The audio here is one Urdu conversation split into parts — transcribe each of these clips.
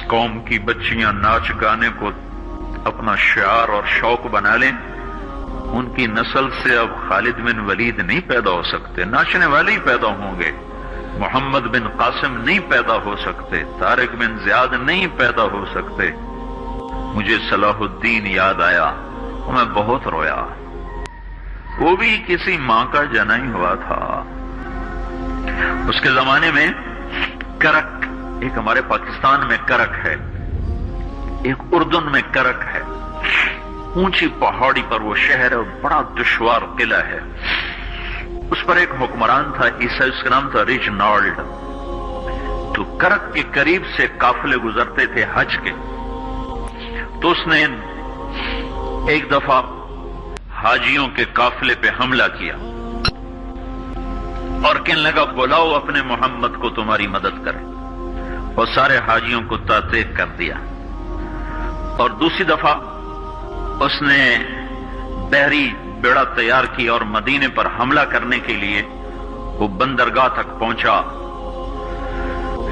قوم کی بچیاں ناچ گانے کو اپنا شعار اور شوق بنا لیں، ان کی نسل سے اب خالد بن ولید نہیں پیدا ہو سکتے، ناچنے والے ہی پیدا ہوں گے، محمد بن قاسم نہیں پیدا ہو سکتے، طارق بن زیاد نہیں پیدا ہو سکتے۔ مجھے صلاح الدین یاد آیا، میں بہت رویا۔ وہ بھی کسی ماں کا جنا ہی ہوا تھا۔ اس کے زمانے میں کرک، ایک ہمارے پاکستان میں کرک ہے، ایک اردن میں کرک ہے، اونچی پہاڑی پر وہ شہر ہے، بڑا دشوار قلعہ ہے۔ اس پر ایک حکمران تھا عیسائی، اس کا نام تھا ریجنالڈ۔ تو کرک کے قریب سے قافلے گزرتے تھے حج کے، تو اس نے ایک دفعہ حاجیوں کے قافلے پہ حملہ کیا اور کہنے لگا بلاؤ اپنے محمد کو تمہاری مدد کرے، اور سارے حاجیوں کو تعطیق کر دیا۔ اور دوسری دفعہ اس نے بحری بیڑا تیار کیا اور مدینے پر حملہ کرنے کے لیے وہ بندرگاہ تک پہنچا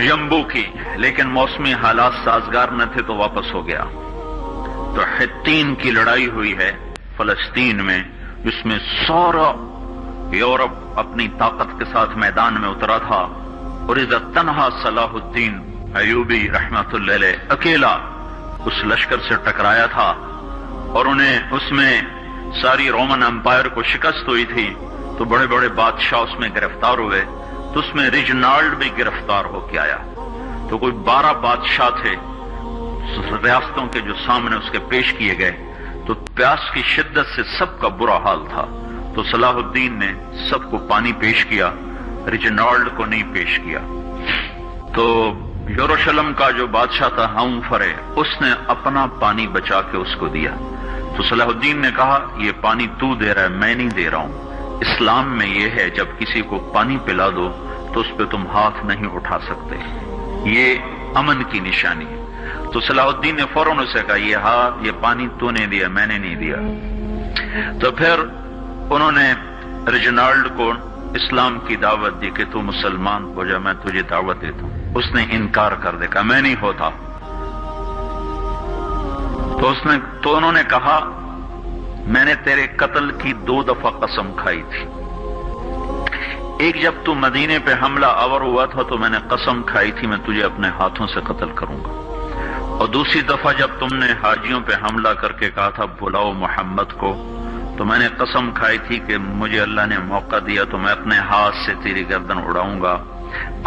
یمبو کی، لیکن موسمی حالات سازگار نہ تھے تو واپس ہو گیا۔ تو حطین کی لڑائی ہوئی ہے فلسطین میں، جس میں سارا یورپ اپنی طاقت کے ساتھ میدان میں اترا تھا، اور ادھر تنہا صلاح الدین ایوبی رحمت اللہ علیہ اکیلا اس لشکر سے ٹکرایا تھا، اور انہیں اس میں ساری رومن امپائر کو شکست ہوئی تھی، تو بڑے بڑے بادشاہ اس میں گرفتار ہوئے، تو اس میں ریجنالڈ بھی گرفتار ہو کے آیا۔ تو کوئی 12 بادشاہ تھے ریاستوں کے جو سامنے اس کے پیش کیے گئے، تو پیاس کی شدت سے سب کا برا حال تھا، تو صلاح الدین نے سب کو پانی پیش کیا، ریجنالڈ کو نہیں پیش کیا۔ تو یروشلم کا جو بادشاہ تھا ہمفرے، اس نے اپنا پانی بچا کے اس کو دیا۔ تو صلاح الدین نے کہا یہ پانی تو دے رہا ہے، میں نہیں دے رہا ہوں۔ اسلام میں یہ ہے جب کسی کو پانی پلا دو تو اس پہ تم ہاتھ نہیں اٹھا سکتے، یہ امن کی نشانی ہے۔ تو صلاح الدین نے فوراً اسے کہا یہ پانی تو نے دیا، میں نے نہیں دیا۔ تو پھر انہوں نے ریجنالڈ کو اسلام کی دعوت دی کہ تو مسلمان ہو جا، میں تجھے دعوت دیتا ہوں۔ اس نے انکار کر دیا، میں نہیں ہوتا۔ تو انہوں نے کہا میں نے تیرے قتل کی 2 دفعہ قسم کھائی تھی، ایک جب تو مدینے پہ حملہ آور ہوا تھا تو میں نے قسم کھائی تھی میں تجھے اپنے ہاتھوں سے قتل کروں گا، اور دوسری دفعہ جب تم نے حاجیوں پہ حملہ کر کے کہا تھا بلاؤ محمد کو، تو میں نے قسم کھائی تھی کہ مجھے اللہ نے موقع دیا تو میں اپنے ہاتھ سے تیری گردن اڑاؤں گا۔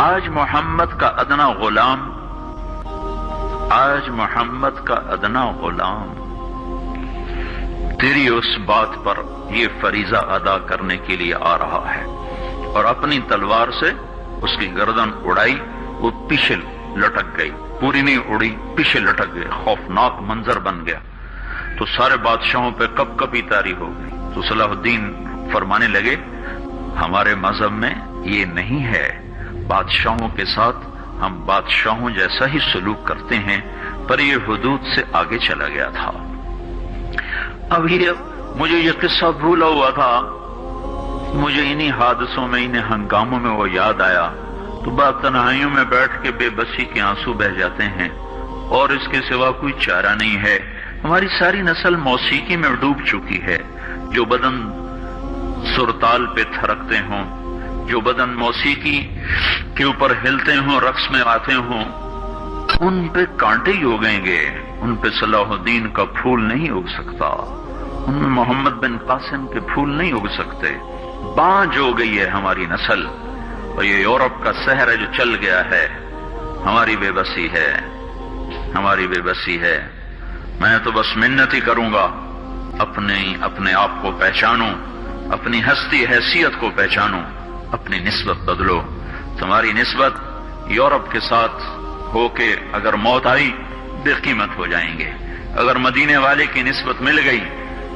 آج محمد کا ادنا غلام تیری اس بات پر یہ فریضہ ادا کرنے کے لیے آ رہا ہے، اور اپنی تلوار سے اس کی گردن اڑائی، وہ پیچھے لٹک گئی، پوری نہیں اڑی، پیچھے لٹک گئی، خوفناک منظر بن گیا۔ تو سارے بادشاہوں پہ کب کبھی طاری ہو گئی۔ تو صلاح الدین فرمانے لگے ہمارے مذہب میں یہ نہیں ہے، بادشاہوں کے ساتھ ہم بادشاہوں جیسا ہی سلوک کرتے ہیں، پر یہ حدود سے آگے چلا گیا تھا۔ اب مجھے یہ قصہ بھولا ہوا تھا، مجھے انہی حادثوں میں، انہی ہنگاموں میں وہ یاد آیا، تو بعد تنہائیوں میں بیٹھ کے بے بسی کے آنسو بہہ جاتے ہیں، اور اس کے سوا کوئی چارہ نہیں ہے۔ ہماری ساری نسل موسیقی میں ڈوب چکی ہے، جو بدن سرتال پہ تھرکتے ہوں، جو بدن موسیقی کے اوپر ہلتے ہوں، رقص میں آتے ہوں، ان پہ کانٹے ہی اگیں گے، ان پہ صلاح الدین کا پھول نہیں اگ سکتا، ان میں محمد بن قاسم کے پھول نہیں اگ سکتے۔ بانجھ ہو گئی ہے ہماری نسل، اور یہ یورپ کا سحر ہے جو چل گیا ہے، ہماری بے بسی ہے، ہماری بے بسی ہے۔ میں تو بس منت ہی کروں گا اپنے آپ کو پہچانو، اپنی ہستی حیثیت کو پہچانو، اپنی نسبت بدلو۔ تمہاری نسبت یورپ کے ساتھ ہو کے اگر موت آئی بے قیمت ہو جائیں گے، اگر مدینے والے کی نسبت مل گئی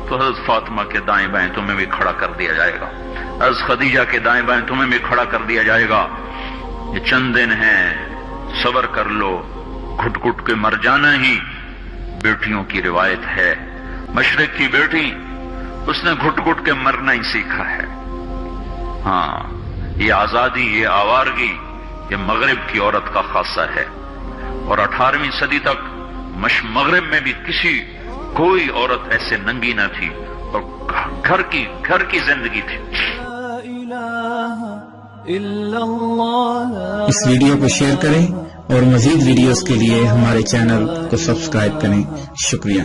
تو حضرت فاطمہ کے دائیں بائیں تمہیں بھی کھڑا کر دیا جائے گا، حضرت خدیجہ کے دائیں بائیں تمہیں بھی کھڑا کر دیا جائے گا۔ یہ چند دن ہیں، صبر کر لو، گھٹ گھٹ کے مر جانا ہی بیٹیوں کی روایت ہے۔ مشرق کی بیٹی اس نے گھٹ گھٹ کے مرنا ہی سیکھا ہے۔ ہاں، یہ آزادی، یہ آوارگی، یہ مغرب کی عورت کا خاصہ ہے۔ اور 18ویں صدی تک مغرب میں بھی کوئی عورت ایسے ننگی نہ تھی، اور گھر کی زندگی تھی۔ اس ویڈیو کو شیئر کریں اور مزید ویڈیوز کے لیے ہمارے چینل کو سبسکرائب کریں۔ شکریہ۔